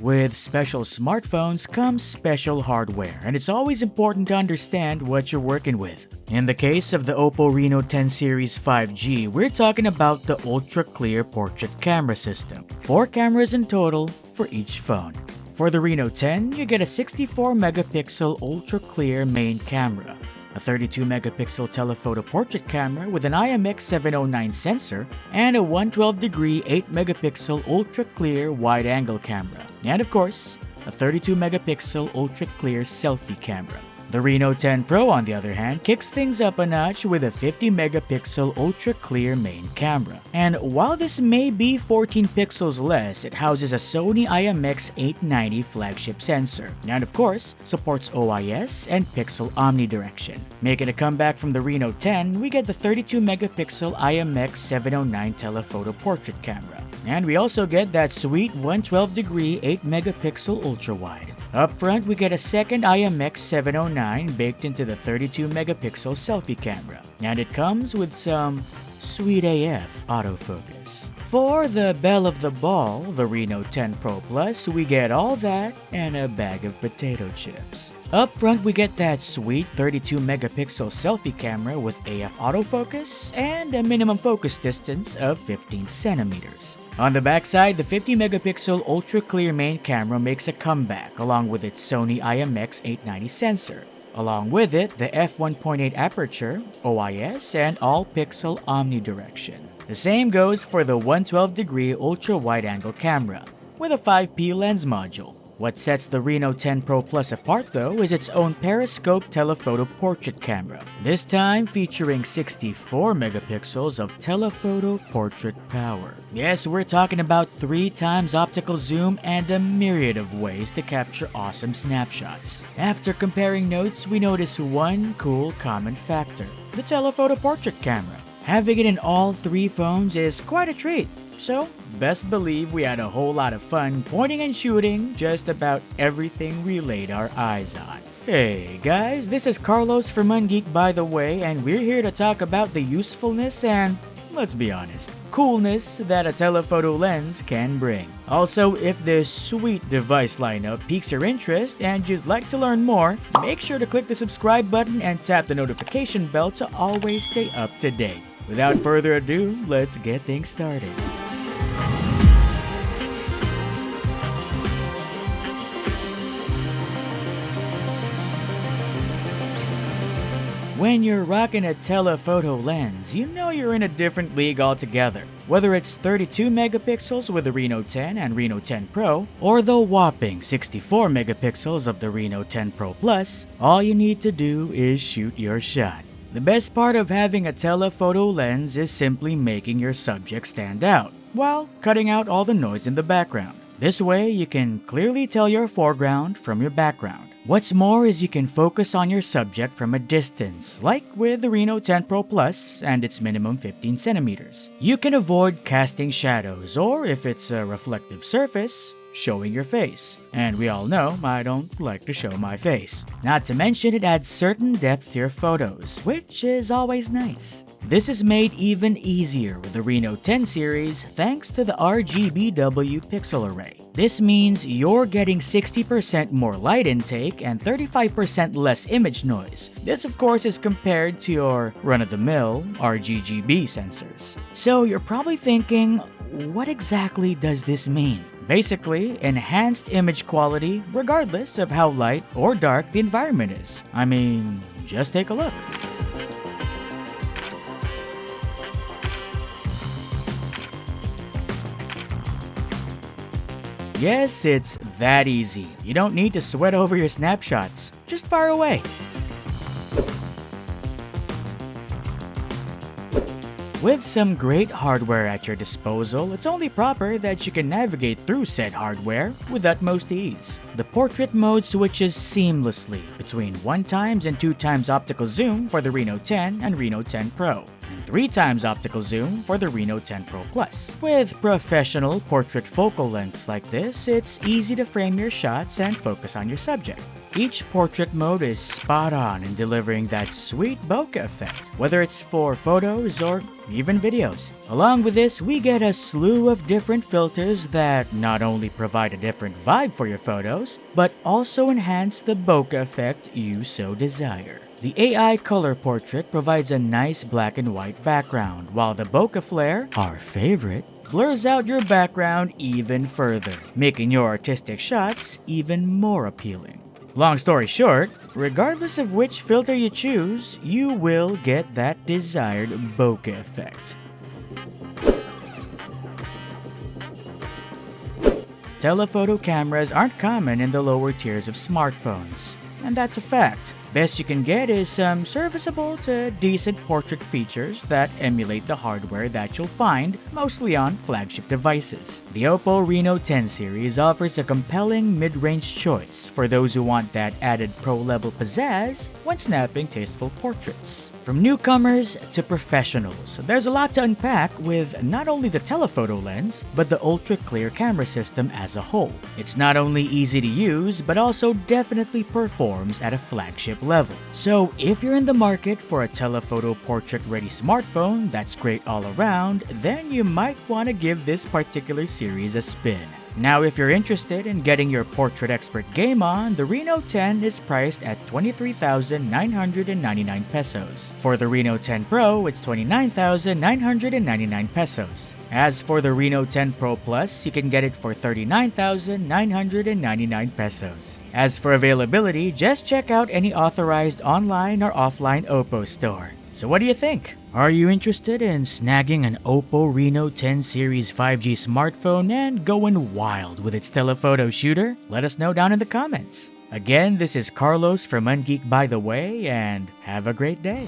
With special smartphones comes special hardware, and it's always important to understand what you're working with. In the case of the OPPO Reno10 Series 5G, we're talking about the ultra-clear portrait camera system. 4 cameras in total for each phone. For the Reno10, you get a 64-megapixel ultra-clear main camera, a 32-megapixel telephoto portrait camera with an IMX709 sensor, and a 112-degree 8-megapixel ultra-clear wide-angle camera, and of course, a 32-megapixel ultra-clear selfie camera. The Reno10 Pro, on the other hand, kicks things up a notch with a 50-megapixel ultra-clear main camera. And while this may be 14 pixels less, it houses a Sony IMX890 flagship sensor, and of course, supports OIS and pixel omnidirection. Making a comeback from the Reno10, we get the 32-megapixel IMX709 telephoto portrait camera. And we also get that sweet 112-degree 8-megapixel ultra-wide. Up front, we get a second IMX709 baked into the 32-megapixel selfie camera, and it comes with some sweet AF autofocus. For the belle of the ball, the Reno10 Pro Plus, we get all that and a bag of potato chips. Up front, we get that sweet 32-megapixel selfie camera with AF autofocus and a minimum focus distance of 15 centimeters. On the backside, the 50-megapixel ultra-clear main camera makes a comeback along with its Sony IMX890 sensor. Along with it, the f1.8 aperture, OIS, and all-pixel omnidirection. The same goes for the 112-degree ultra-wide-angle camera with a 5P lens module. What sets the Reno10 Pro Plus apart, though, is its own periscope telephoto portrait camera, this time featuring 64 megapixels of telephoto portrait power. Yes, we're talking about 3 times optical zoom and a myriad of ways to capture awesome snapshots. After comparing notes, we notice one cool common factor: the telephoto portrait camera. Having it in all 3 phones is quite a treat. So, best believe we had a whole lot of fun pointing and shooting just about everything we laid our eyes on. Hey guys, this is Carlos from Ungeek, by the way, and we're here to talk about the usefulness and, let's be honest, coolness that a telephoto lens can bring. Also, if this sweet device lineup piques your interest and you'd like to learn more, make sure to click the subscribe button and tap the notification bell to always stay up to date. Without further ado, let's get things started. When you're rocking a telephoto lens, you know you're in a different league altogether. Whether it's 32 megapixels with the Reno10 and Reno10 Pro, or the whopping 64 megapixels of the Reno10 Pro Plus, all you need to do is shoot your shot. The best part of having a telephoto lens is simply making your subject stand out, while cutting out all the noise in the background. This way, you can clearly tell your foreground from your background. What's more is you can focus on your subject from a distance, like with the Reno10 Pro Plus and its minimum 15 centimeters. You can avoid casting shadows, or if it's a reflective surface, showing your face. And we all know I don't like to show my face. Not to mention it adds certain depth to your photos, which is always nice. This is made even easier with the Reno10 series thanks to the RGBW pixel array. This means you're getting 60% more light intake and 35% less image noise. This of course is compared to your run-of-the-mill RGB sensors. So you're probably thinking, what exactly does this mean? Basically, enhanced image quality regardless of how light or dark the environment is. I mean, just take a look. Yes, it's that easy. You don't need to sweat over your snapshots. Just fire away. With some great hardware at your disposal, it's only proper that you can navigate through said hardware with utmost ease. The portrait mode switches seamlessly between 1x and 2x optical zoom for the Reno10 and Reno10 Pro, and 3x optical zoom for the Reno10 Pro Plus. With professional portrait focal lengths like this, it's easy to frame your shots and focus on your subject. Each portrait mode is spot on in delivering that sweet bokeh effect, whether it's for photos or even videos. Along with this, we get a slew of different filters that not only provide a different vibe for your photos, but also enhance the bokeh effect you so desire. The AI color portrait provides a nice black and white background, while the bokeh flare, our favorite, blurs out your background even further, making your artistic shots even more appealing. Long story short, regardless of which filter you choose, you will get that desired bokeh effect. Telephoto cameras aren't common in the lower tiers of smartphones, and that's a fact. Best you can get is some serviceable to decent portrait features that emulate the hardware that you'll find mostly on flagship devices. The OPPO Reno10 series offers a compelling mid-range choice for those who want that added pro-level pizzazz when snapping tasteful portraits. From newcomers to professionals, there's a lot to unpack with not only the telephoto lens, but the ultra-clear camera system as a whole. It's not only easy to use, but also definitely performs at a flagship level. So if you're in the market for a telephoto portrait-ready smartphone that's great all around, then you might want to give this particular series a spin. Now, if you're interested in getting your portrait expert game on, the Reno 10 is priced at 23,999 pesos. For the Reno 10 Pro, it's 29,999 pesos. As for the Reno 10 Pro Plus, you can get it for 39,999 pesos. As for availability, just check out any authorized online or offline OPPO store. So what do you think? Are you interested in snagging an OPPO Reno10 Series 5G smartphone and going wild with its telephoto shooter? Let us know down in the comments. Again, this is Carlos from Ungeek by the way, and have a great day.